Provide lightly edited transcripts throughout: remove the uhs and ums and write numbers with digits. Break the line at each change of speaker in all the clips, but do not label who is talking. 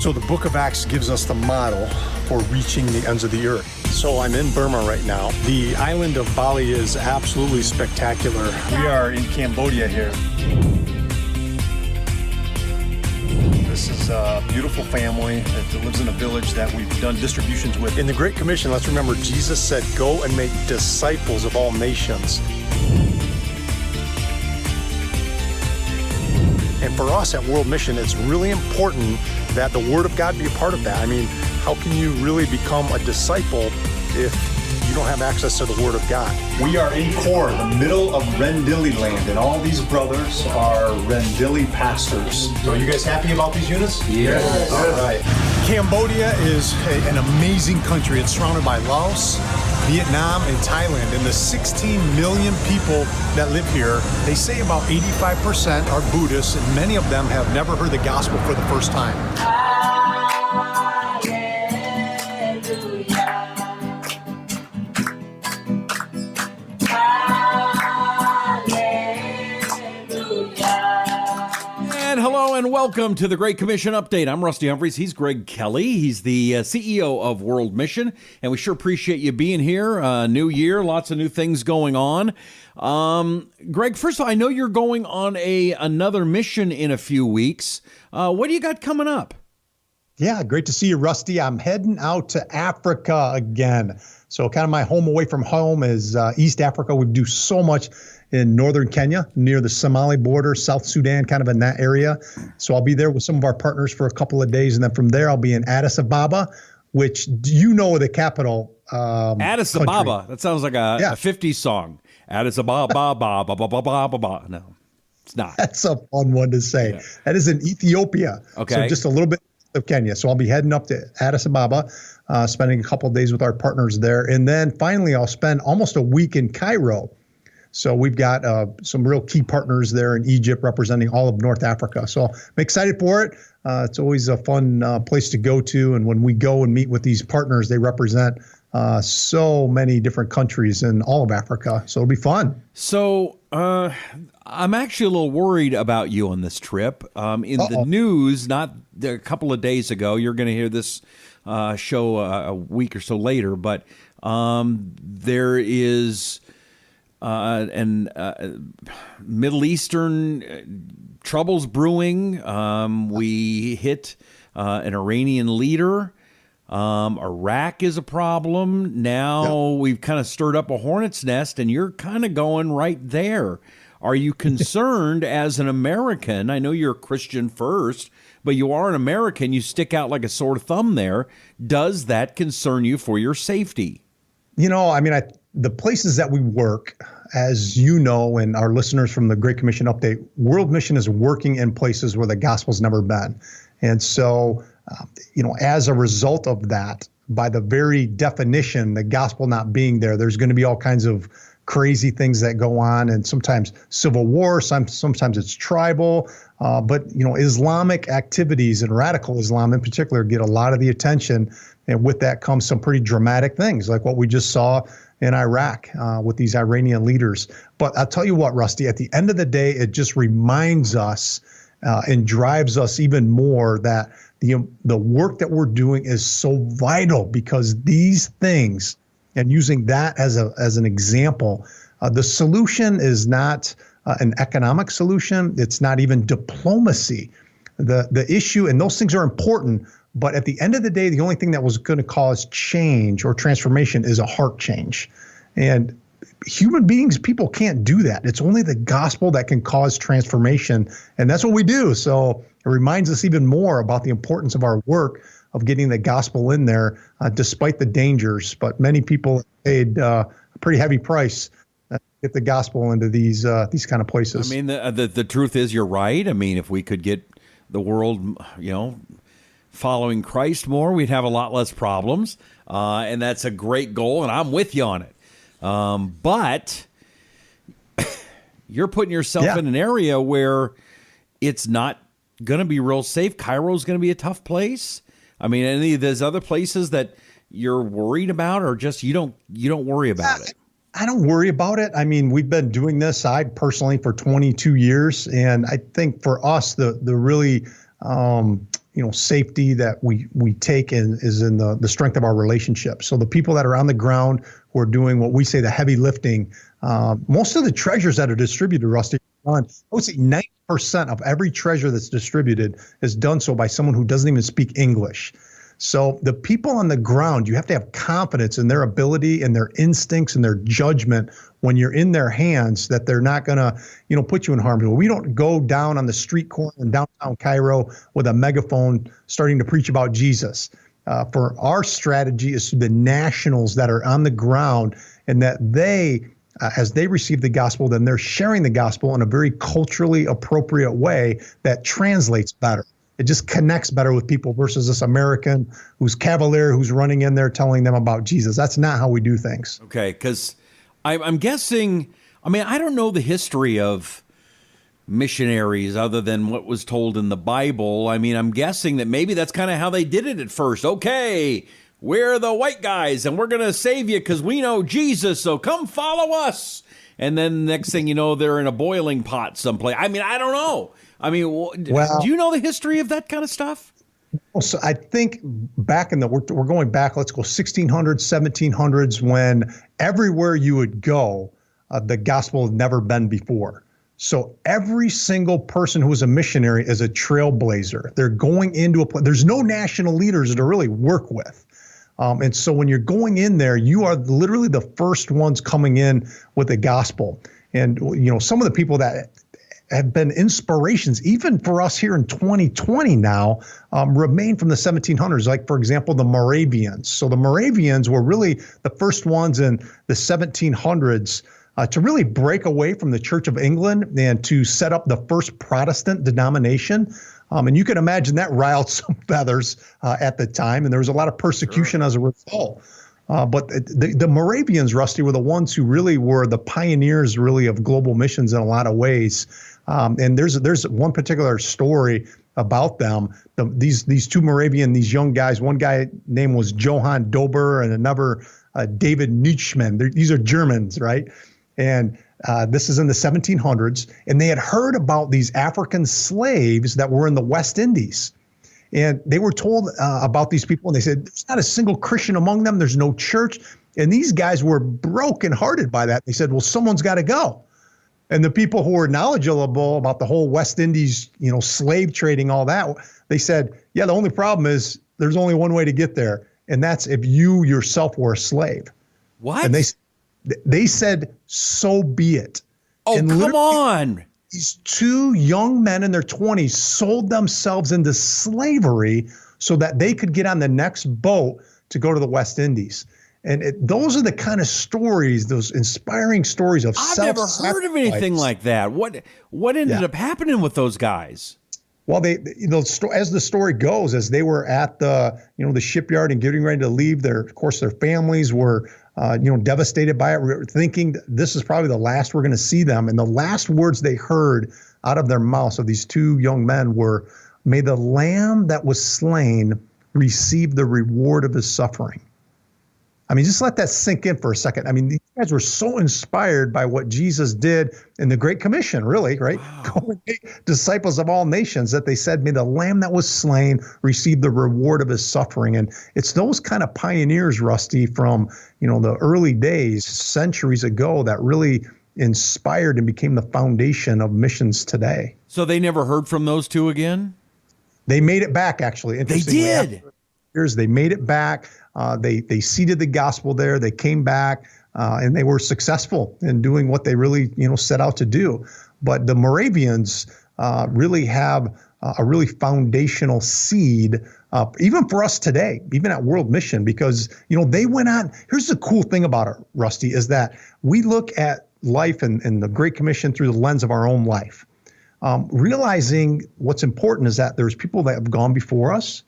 So the book of Acts gives us the model for reaching the ends of the earth. So I'm in Burma right now. The island of Bali is absolutely spectacular. We are in Cambodia here. This is a beautiful family that lives in a village that we've done distributions with. In the Great Commission, let's remember Jesus said, go and make disciples of all nations. And for us at World Mission, it's really important that the Word of God be a part of that. I mean, how can you really become a disciple if you don't have access to the Word of God? We are in Core, the middle of Rendili land, and all these brothers are Rendili pastors. So are you guys happy about these units?
Yes.
All right. Cambodia is an amazing country. It's surrounded by Laos, Vietnam, and Thailand. And the 16 million people that live here, they say about 85% are Buddhists, and many of them have never heard the gospel for the first time.
And hello and welcome to the Great Commission Update. I'm Rusty Humphries. He's Greg Kelley. He's the CEO of World Mission, and we sure appreciate you being here. New year, lots of new things going on. Greg, first of all, I know you're going on another mission in a few weeks. What do you got coming up?
Yeah, great to see you, Rusty. I'm heading out to Africa again. So kind of my home away from home is East Africa. We do so much in northern Kenya, near the Somali border, South Sudan, kind of in that area. So I'll be there with some of our partners for a couple of days. And then from there, I'll be in Addis Ababa, which you know the capital.
Addis
country.
Ababa. That sounds like a 50s song. Addis Ababa, ba, ba, ba, ba, ba, ba, ba. No, it's not.
That's a fun one to say. Yeah. That is in Ethiopia.
Okay.
So just a little bit of Kenya. So I'll be heading up to Addis Ababa, spending a couple of days with our partners there. And then finally, I'll spend almost a week in Cairo. So we've got some real key partners there in Egypt representing all of North Africa. So I'm excited for it. It's always a fun place to go to. And when we go and meet with these partners, they represent so many different countries in all of Africa. So it'll be fun.
So I'm actually a little worried about you on this trip. In the news, not a couple of days ago, you're going to hear this show a week or so later, but there is Middle Eastern troubles brewing. We hit an Iranian leader. Iraq is a problem. Now we've kind of stirred up a hornet's nest, and you're kind of going right there. Are you concerned as an American? I know you're a Christian first, but you are an American. You stick out like a sore thumb there. Does that concern you for your safety?
You know, I mean, the places that we work, as you know, and our listeners from the Great Commission Update, World Mission is working in places where the gospel's never been. And so, as a result of that, by the very definition, the gospel not being there, there's going to be all kinds of crazy things that go on, and sometimes civil war, sometimes it's tribal, but Islamic activities and radical Islam in particular get a lot of the attention, and with that comes some pretty dramatic things like what we just saw in Iraq with these Iranian leaders. But I'll tell you what, Rusty, at the end of the day, it just reminds us and drives us even more that the work that we're doing is so vital, because these things, and using that as an example, the solution is not an economic solution. It's not even diplomacy. The issue, and those things are important, but at the end of the day, the only thing that was going to cause change or transformation is a heart change. And human beings, people can't do that. It's only the gospel that can cause transformation, and that's what we do. So it reminds us even more about the importance of our work of getting the gospel in there, despite the dangers. But many people paid a pretty heavy price to get the gospel into these kind of places.
I mean, the truth is, you're right. I mean, if we could get the world, following Christ more, we'd have a lot less problems. And that's a great goal, and I'm with you on it. But you're putting yourself in an area where it's not going to be real safe. Cairo's going to be a tough place. I mean, any of those other places that you're worried about, or just you don't worry about it?
I don't worry about it. I mean, we've been doing this, I personally, for 22 years. And I think for us, the really safety that we take in is in the strength of our relationship. So the people that are on the ground who are doing what we say the heavy lifting, most of the treasures that are distributed, Rusty, I would say 90% of every treasure that's distributed is done so by someone who doesn't even speak English. So the people on the ground, you have to have confidence in their ability and their instincts and their judgment when you're in their hands, that they're not going to, put you in harm's way. We don't go down on the street corner in downtown Cairo with a megaphone starting to preach about Jesus. For our strategy is to the nationals that are on the ground, and that they, as they receive the gospel, then they're sharing the gospel in a very culturally appropriate way that translates better. It just connects better with people versus this American who's cavalier, who's running in there telling them about Jesus. That's not how we do things.
Okay, because I'm guessing, I don't know the history of missionaries other than what was told in the Bible. I'm guessing that maybe that's kind of how they did it at first. Okay, we're the white guys and we're going to save you because we know Jesus, so come follow us. And then next thing you know, they're in a boiling pot someplace. I don't know. Do you know the history of that kind of stuff?
So I think back we're going back, let's go 1600s, 1700s, when everywhere you would go, the gospel had never been before. So every single person who is a missionary is a trailblazer. They're going into there's no national leaders to really work with. And so when you're going in there, you are literally the first ones coming in with the gospel. And, some of the people that have been inspirations, even for us here in 2020 now, remain from the 1700s, like, for example, the Moravians. So the Moravians were really the first ones in the 1700s to really break away from the Church of England and to set up the first Protestant denomination. And you can imagine that riled some feathers at the time, and there was a lot of persecution as a result. But the Moravians, Rusty, were the ones who really were the pioneers, really, of global missions in a lot of ways. And there's one particular story about them. These two Moravian, these young guys, one guy name was Johann Dober and another David Nietzschmann. These are Germans, right? And this is in the 1700s, and they had heard about these African slaves that were in the West Indies. And they were told about these people, and they said, there's not a single Christian among them. There's no church. And these guys were brokenhearted by that. They said, well, someone's got to go. And the people who were knowledgeable about the whole West Indies, slave trading, all that, they said, yeah, the only problem is there's only one way to get there. And that's if you yourself were a slave.
What?
And they said, so be it.
Oh,
and
come on.
These two young men in their 20s sold themselves into slavery so that they could get on the next boat to go to the West Indies. And those are the kind of stories, those inspiring stories of self-sacrifice.
I've never heard of anything like that. What ended up happening with those guys?
Well, as the story goes, as they were at the shipyard and getting ready to leave, their families were devastated by it. We were thinking this is probably the last we're going to see them. And the last words they heard out of their mouths of these two young men were, "May the lamb that was slain receive the reward of his suffering." Just let that sink in for a second. These guys were so inspired by what Jesus did in the Great Commission, really, right? Wow. Go and make disciples of all nations, that they said, may the lamb that was slain receive the reward of his suffering. And it's those kind of pioneers, Rusty, from, the early days, centuries ago, that really inspired and became the foundation of missions today.
So they never heard from those two again?
They made it back, actually.
They did.
After years, they made it back. They seeded the gospel there. They came back, and they were successful in doing what they really, set out to do. But the Moravians really have a really foundational seed, even for us today, even at World Mission, because, they went on. Here's the cool thing about it, Rusty, is that we look at life and the Great Commission through the lens of our own life, realizing what's important is that there's people that have gone before us,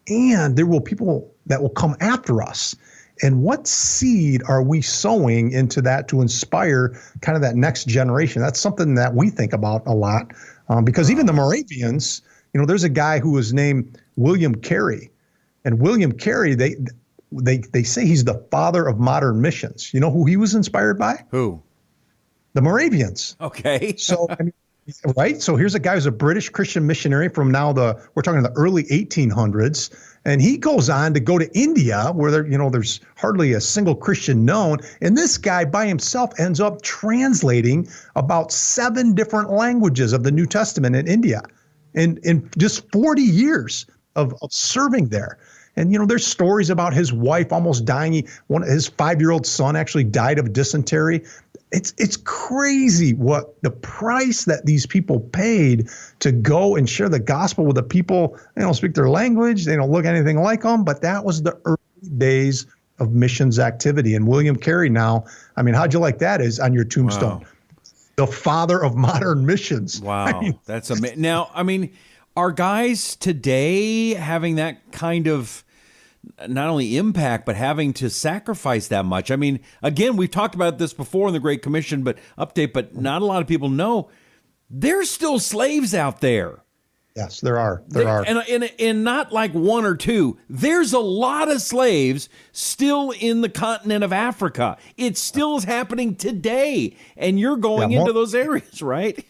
and there will people that will come after us. And what seed are we sowing into that to inspire kind of that next generation? That's something that we think about a lot, because even the Moravians, there's a guy who was named William Carey. And William Carey, they say he's the father of modern missions. You know who he was inspired by?
Who?
The Moravians.
Okay.
So Right. So here's a guy who's a British Christian missionary from we're talking the early 1800s. And he goes on to go to India where there's hardly a single Christian known. And this guy by himself ends up translating about 7 different languages of the New Testament in India in just 40 years of serving there. And, there's stories about his wife almost dying. His 5-year-old son actually died of dysentery. It's crazy what the price that these people paid to go and share the gospel with the people. They don't speak their language. They don't look anything like them. But that was the early days of missions activity. And William Carey now, how'd you like that is on your tombstone? Wow. The father of modern missions.
Wow. That's amazing. Now, are guys today having that kind of not only impact, but having to sacrifice that much? Again, we've talked about this before in the Great Commission, but not a lot of people know there's still slaves out there.
Yes, there are. There are.
And not like 1 or 2. There's a lot of slaves still in the continent of Africa. It still is happening today. And you're going into those areas, right?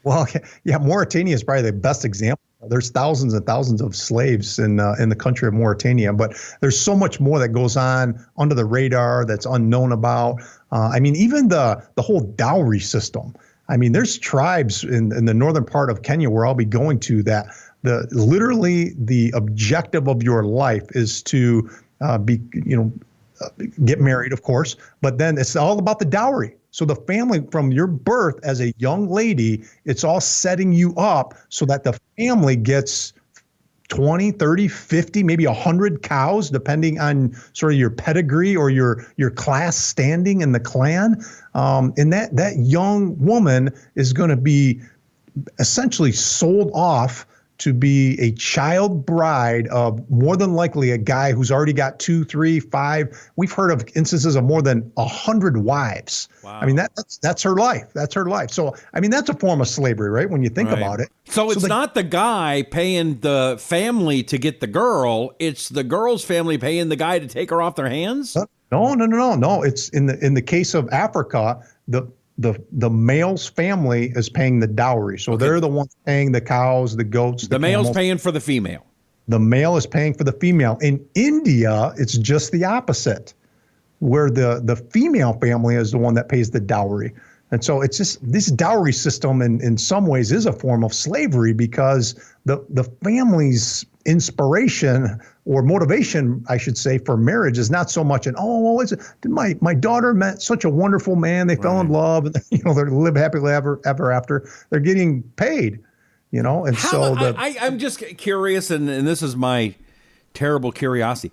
Well, yeah, Mauritania is probably the best example. There's thousands and thousands of slaves in the country of Mauritania, but there's so much more that goes on under the radar that's unknown about. Even the whole dowry system. There's tribes in the northern part of Kenya where I'll be going to that literally the objective of your life is to get married, of course, but then it's all about the dowry. So the family from your birth as a young lady, it's all setting you up so that the family gets 20, 30, 50, maybe 100 cows, depending on sort of your pedigree or your class standing in the clan. And that young woman is going to be essentially sold off to be a child bride of more than likely a guy who's already got 2, 3, 5. We've heard of instances of more than 100 wives.
Wow.
That's her life. That's her life. So, that's a form of slavery, right? When you think about it.
So it's not the guy paying the family to get the girl. It's the girl's family paying the guy to take her off their hands?
No. It's in the case of Africa, the male's family is paying the dowry. So they're the ones paying the cows, the goats,
the male's paying for the female.
The male is paying for the female. In India, it's just the opposite, where the female family is the one that pays the dowry. And so it's just this dowry system in some ways is a form of slavery because the family's inspiration or motivation, I should say, for marriage is not so much my daughter met such a wonderful man. They fell in love and they live happily ever after. They're getting paid, and
I'm just curious, and this is my terrible curiosity.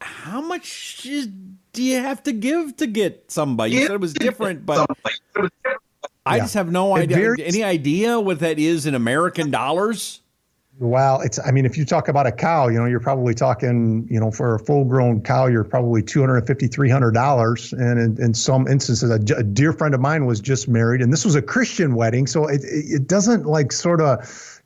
How much do you have to give to get somebody? You said it was different, but I just have no idea. Any idea what that is in American dollars?
Well, if you talk about a cow, you're probably talking, for a full-grown cow, you're probably $250, $300. And in some instances, a dear friend of mine was just married, and this was a Christian wedding. So it doesn't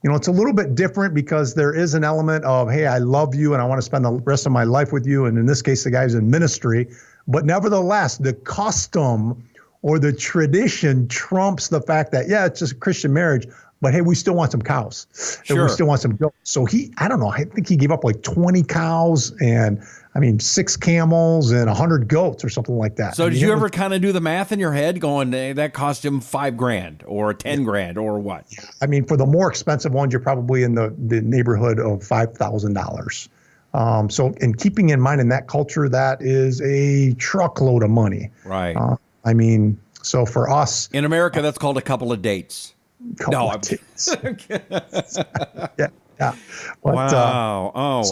it's a little bit different because there is an element of, hey, I love you and I want to spend the rest of my life with you. And in this case, the guy's in ministry. But nevertheless, the custom or the tradition trumps the fact that, it's just a Christian marriage. But hey, we still want some cows.
Sure.
And we still want some goats. So I don't know, I think he gave up like 20 cows and 6 camels and 100 goats or something like that.
So did you ever kind of do the math in your head going, that cost him $5,000 or $10,000 or what?
For the more expensive ones, you're probably in the neighborhood of $5,000. So in keeping in mind in that culture, that is a truckload of money.
Right.
So for us.
In America, that's called a couple of dates.
Yeah. But,
wow. Wow.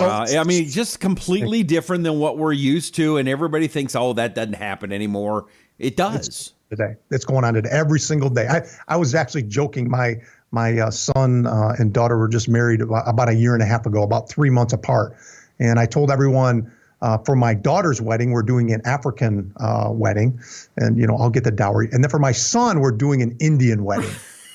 Just completely different than what we're used to. And everybody thinks, that doesn't happen anymore. It does.
Today. It's going on today every single day. I was actually joking. My son and daughter were just married about a year and a half ago, about 3 months apart. And I told everyone, for my daughter's wedding, we're doing an African wedding, and I'll get the dowry. And then for my son, we're doing an Indian wedding.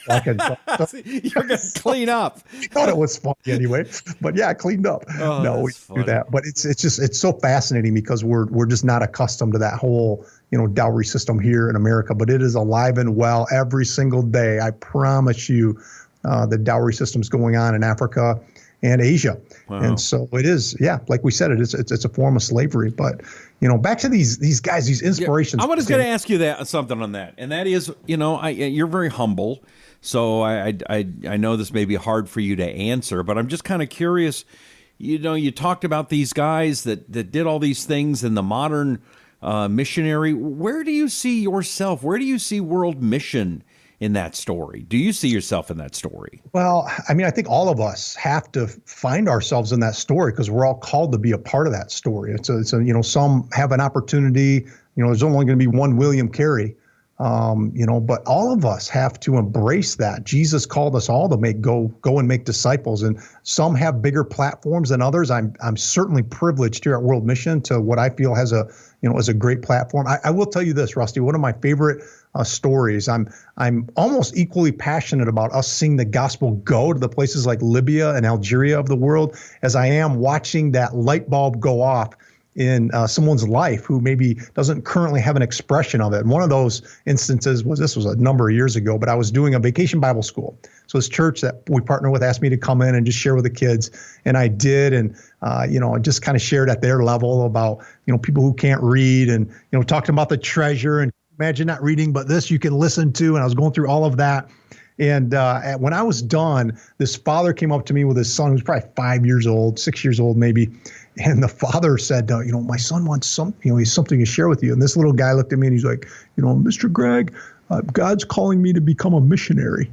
Like
You're going to clean up.
I thought it was funny anyway, but yeah, I cleaned up.
Oh,
no, we
funny.
do that, but it's so fascinating because we're just not accustomed to that whole, dowry system here in America, but it is alive and well every single day. I promise you, the dowry system's going on in Africa and Asia.
Wow.
And so it is, like we said, it's a form of slavery. But, back to these guys, these inspirations.
I was going to ask you something on that. And that is, you're very humble. So I know this may be hard for you to answer, but I'm just kind of curious. You talked about these guys that did all these things in the modern missionary. Where do you see yourself? Where do you see world mission in that story? Do you see yourself in that story?
Well, I think all of us have to find ourselves in that story because we're all called to be a part of that story. It's some have an opportunity. There's only going to be one William Carey, but all of us have to embrace that. Jesus called us all to go and make disciples, and some have bigger platforms than others. I'm certainly privileged here at World Mission to what I feel has a great platform. I will tell you this, Rusty, one of my favorite stories. I'm almost equally passionate about us seeing the gospel go to the places like Libya and Algeria of the world as I am watching that light bulb go off in someone's life who maybe doesn't currently have an expression of it. And one of those instances this was a number of years ago, but I was doing a vacation Bible school. So this church that we partner with asked me to come in and just share with the kids. And I did. And, I just kind of shared at their level about, people who can't read and, talking about the treasure and imagine not reading, but this you can listen to. And I was going through all of that. And when I was done, this father came up to me with his son, who was probably 5 years old, 6 years old, maybe. And the father said, my son wants something, he has something to share with you. And this little guy looked at me and he's like, Mr. Greg, God's calling me to become a missionary.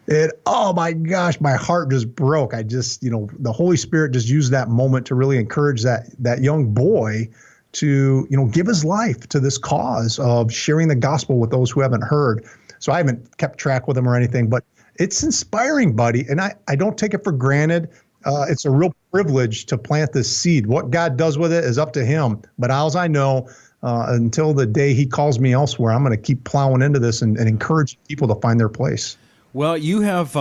And oh my gosh, my heart just broke. I just, the Holy Spirit just used that moment to really encourage that young boy to, give his life to this cause of sharing the gospel with those who haven't heard. So I haven't kept track with him or anything, but it's inspiring, buddy. And I don't take it for granted. It's a real privilege to plant this seed. What God does with it is up to him. But as I know, until the day he calls me elsewhere, I'm going to keep plowing into this and encourage people to find their place.
Well, you have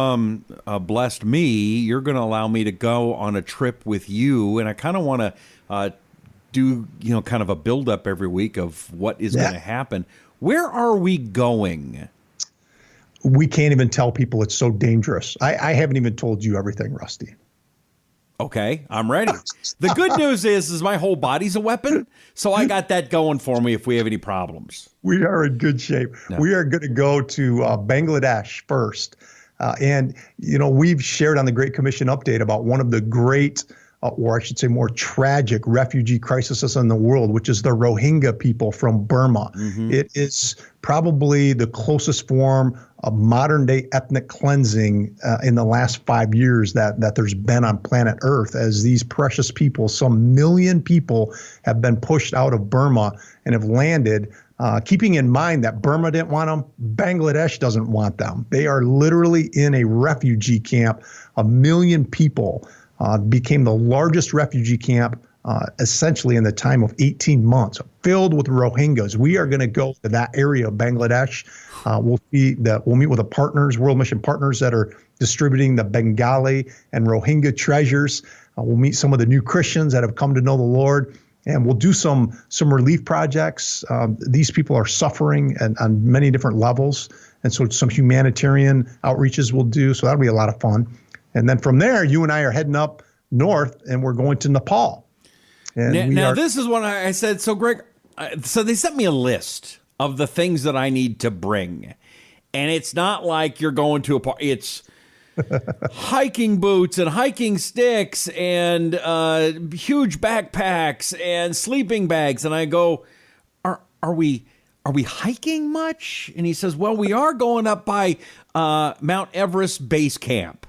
blessed me. You're going to allow me to go on a trip with you. And I kind of want to do, kind of a buildup every week of what is going to happen. Where are we going?
We can't even tell people. It's so dangerous. I haven't even told you everything, Rusty.
Okay, I'm ready. The good news is my whole body's a weapon, so I got that going for me if we have any problems.
We are in good shape. No. We are going to go to Bangladesh first. And, we've shared on the Great Commission update about one of the great, or I should say more tragic refugee crises in the world, which is the Rohingya people from Burma. Mm-hmm. It is probably the closest form of modern day ethnic cleansing in the last 5 years that there's been on planet Earth, as these precious people, some million people, have been pushed out of Burma and have landed, keeping in mind that Burma didn't want them, Bangladesh doesn't want them. They are literally in a refugee camp. 1 million people became the largest refugee camp essentially in the time of 18 months, filled with Rohingyas. We are going to go to that area of Bangladesh. We'll meet with the partners, World Mission partners that are distributing the Bengali and Rohingya treasures. We'll meet some of the new Christians that have come to know the Lord, and we'll do some relief projects. These people are suffering on many different levels, and so some humanitarian outreaches we'll do. So that'll be a lot of fun. And then from there, you and I are heading up north, and we're going to Nepal. And
now this is what I said. So, Greg, so they sent me a list of the things that I need to bring. And it's not like you're going to a party. It's hiking boots and hiking sticks and huge backpacks and sleeping bags. And I go, are we hiking much? And he says, well, we are going up by Mount Everest Base Camp.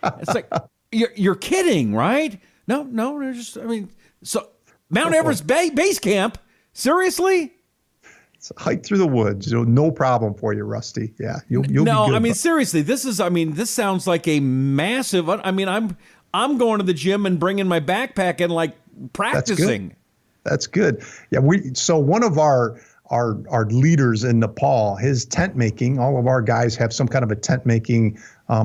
It's like, you're kidding, right? No, so Mount Everest Base Camp? Seriously?
It's a hike through the woods. No problem for you, Rusty. Yeah, you'll be good.
Seriously, this sounds like a massive. I'm going to the gym and bringing my backpack and like practicing.
That's good. Yeah, so one of our our leaders in Nepal, his tent making. All of our guys have some kind of a tent making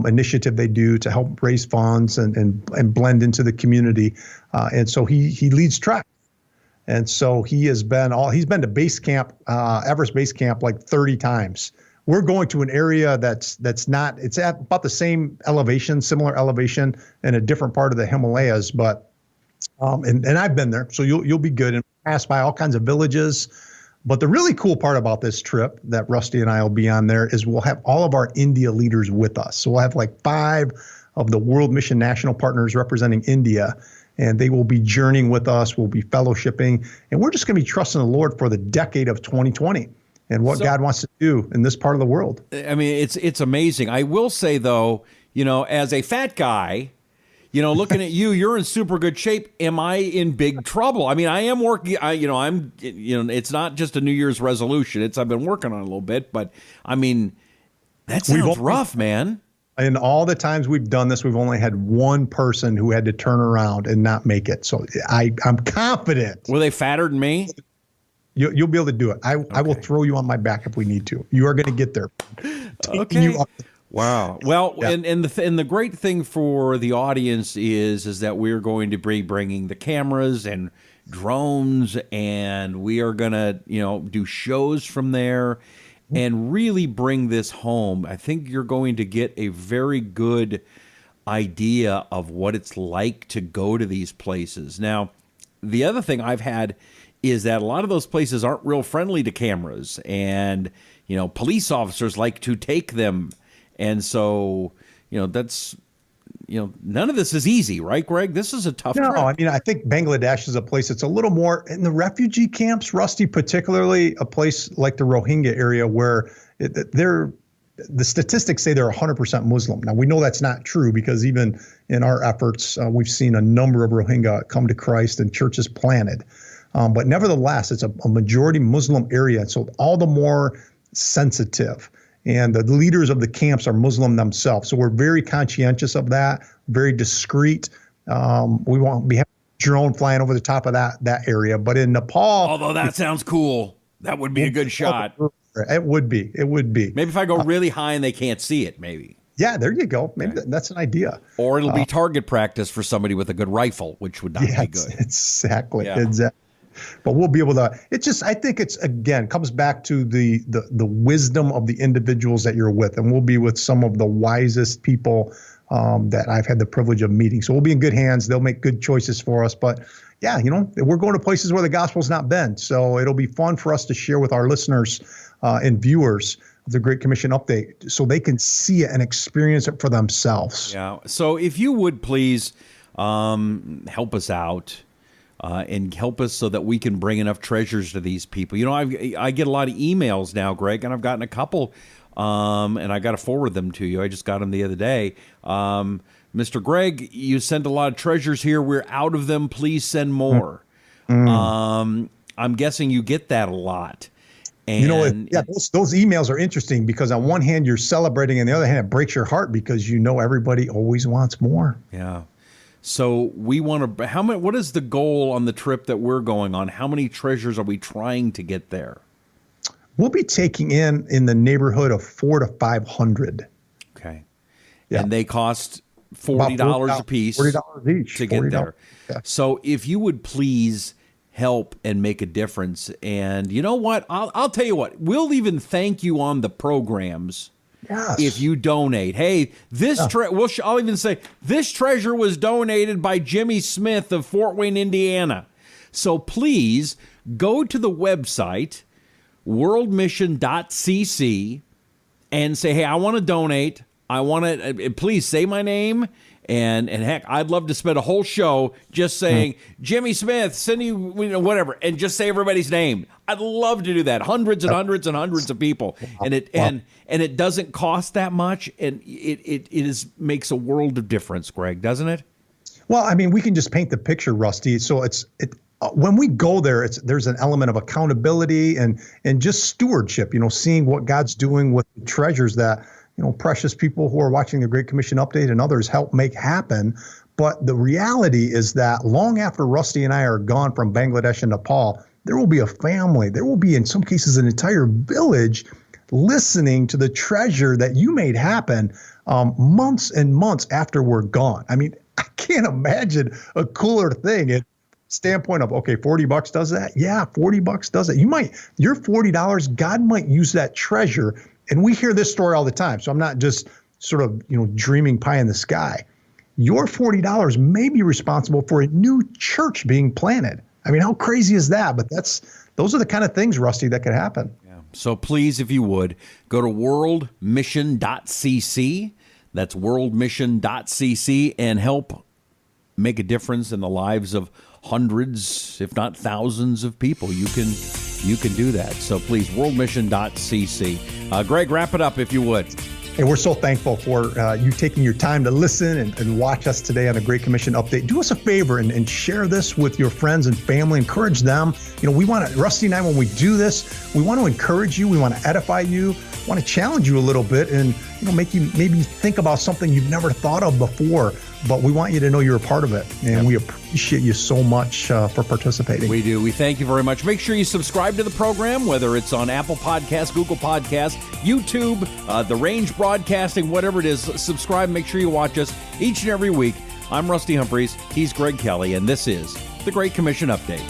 initiative they do to help raise funds and blend into the community. And so he leads trek. And so he's been to base camp, Everest Base Camp, like 30 times. We're going to an area it's at about the same elevation, similar elevation in a different part of the Himalayas. But, and I've been there, so you'll be good, and pass by all kinds of villages. But the really cool part about this trip that Rusty and I will be on there is we'll have all of our India leaders with us. So we'll have like 5 of the World Mission National Partners representing India, and they will be journeying with us. We'll be fellowshipping, and we're just going to be trusting the Lord for the decade of 2020 and what God wants to do in this part of the world.
I mean, it's amazing. I will say, though, as a fat guy, looking at you, you're in super good shape. Am I in big trouble? I mean, I am working. It's not just a New Year's resolution. I've been working on it a little bit, but I mean, that sounds rough, man.
In all the times we've done this, we've only had one person who had to turn around and not make it. So I'm confident.
Were they fatter than me?
You'll be able to do it. I will throw you on my back if we need to. You are going to get there.
Okay.
You up.
Wow. Well,
Yeah.
and the great thing for the audience is that we're going to be bringing the cameras and drones, and we are going to do shows from there and really bring this home. I think you're going to get a very good idea of what it's like to go to these places. Now, the other thing I've had is that a lot of those places aren't real friendly to cameras, and police officers like to take them. And so, that's, none of this is easy, right, Greg? This is a tough trip.
No, I mean, I think Bangladesh is a place that's a little more in the refugee camps, Rusty, particularly a place like the Rohingya area where the statistics say they're 100% Muslim. Now, we know that's not true because even in our efforts, we've seen a number of Rohingya come to Christ and churches planted. But nevertheless, it's a majority Muslim area. So all the more sensitive. And the leaders of the camps are Muslim themselves. So we're very conscientious of that, very discreet. We won't be having a drone flying over the top of that area. But in Nepal.
Although that sounds cool. That would be a good shot.
It would be.
Maybe if I go really high and they can't see it, maybe.
Yeah, there you go. Maybe that's an idea.
Or it'll be target practice for somebody with a good rifle, which would not be good.
Exactly.
Yeah.
Exactly. But we'll be able to. I think it's again comes back to the wisdom of the individuals that you're with, and we'll be with some of the wisest people that I've had the privilege of meeting. So we'll be in good hands. They'll make good choices for us. But yeah, we're going to places where the gospel's not been, so it'll be fun for us to share with our listeners and viewers of the Great Commission Update, so they can see it and experience it for themselves.
Yeah. So if you would please help us out. And help us so that we can bring enough treasures to these people. I get a lot of emails now, Greg, and I've gotten a couple, and I got to forward them to you. I just got them the other day. Mr. Greg, you sent a lot of treasures here. We're out of them. Please send more. I'm guessing you get that a lot. And
those emails are interesting because on one hand you're celebrating, and on the other hand it breaks your heart because everybody always wants more.
Yeah. So we want to. How many? What is the goal on the trip that we're going on? How many treasures are we trying to get there?
We'll be taking in the neighborhood of 400 to 500.
Okay,
yeah.
And they cost $40 a piece.
$40 each
to get there.
Yeah.
So if you would please help and make a difference, and you know what? I'll tell you what. We'll even thank you on the programs.
Yes.
If you donate. Hey, I'll even say this treasure was donated by Jimmy Smith of Fort Wayne, Indiana. So please go to the website, worldmission.cc, and say, hey, I want to donate. I want to, please say my name. And heck, I'd love to spend a whole show just saying, Jimmy Smith, Cindy, whatever, and just say everybody's name. I'd love to do that. Hundreds and hundreds and hundreds of people. And it doesn't cost that much, and it makes a world of difference, Greg, doesn't it?
Well, I mean, we can just paint the picture, Rusty. So when we go there, there's an element of accountability and just stewardship, seeing what God's doing with the treasures that precious people who are watching the Great Commission Update and others help make happen. But the reality is that long after Rusty and I are gone from Bangladesh and Nepal, there will be a family, there will be, in some cases, an entire village listening to the treasure that you made happen months and months after we're gone. I mean, I can't imagine a cooler thing. Standpoint of, okay, $40 does that? Yeah, $40 does it. Your $40, God might use that treasure. And we hear this story all the time. So I'm not just sort of, dreaming pie in the sky. Your $40 may be responsible for a new church being planted. I mean, how crazy is that? But those are the kind of things, Rusty, that could happen.
Yeah. So please, if you would, go to worldmission.cc. That's worldmission.cc, and help make a difference in the lives of hundreds, if not thousands of people. You can do that. So please, worldmission.cc. Greg, wrap it up if you would.
And we're so thankful for you taking your time to listen and watch us today on the Great Commission Update. Do us a favor and share this with your friends and family. Encourage them. We want to, Rusty and I, when we do this, we want to encourage you. We want to edify you. Want to challenge you a little bit and make you maybe think about something you've never thought of before. But we want you to know you're a part of it. And we appreciate you so much for participating.
We do. We thank you very much. Make sure you subscribe to the program, whether it's on Apple Podcasts, Google Podcasts, YouTube, The Range Broadcasting, whatever it is. Subscribe. Make sure you watch us each and every week. I'm Rusty Humphries. He's Greg Kelley. And this is the Great Commission Update.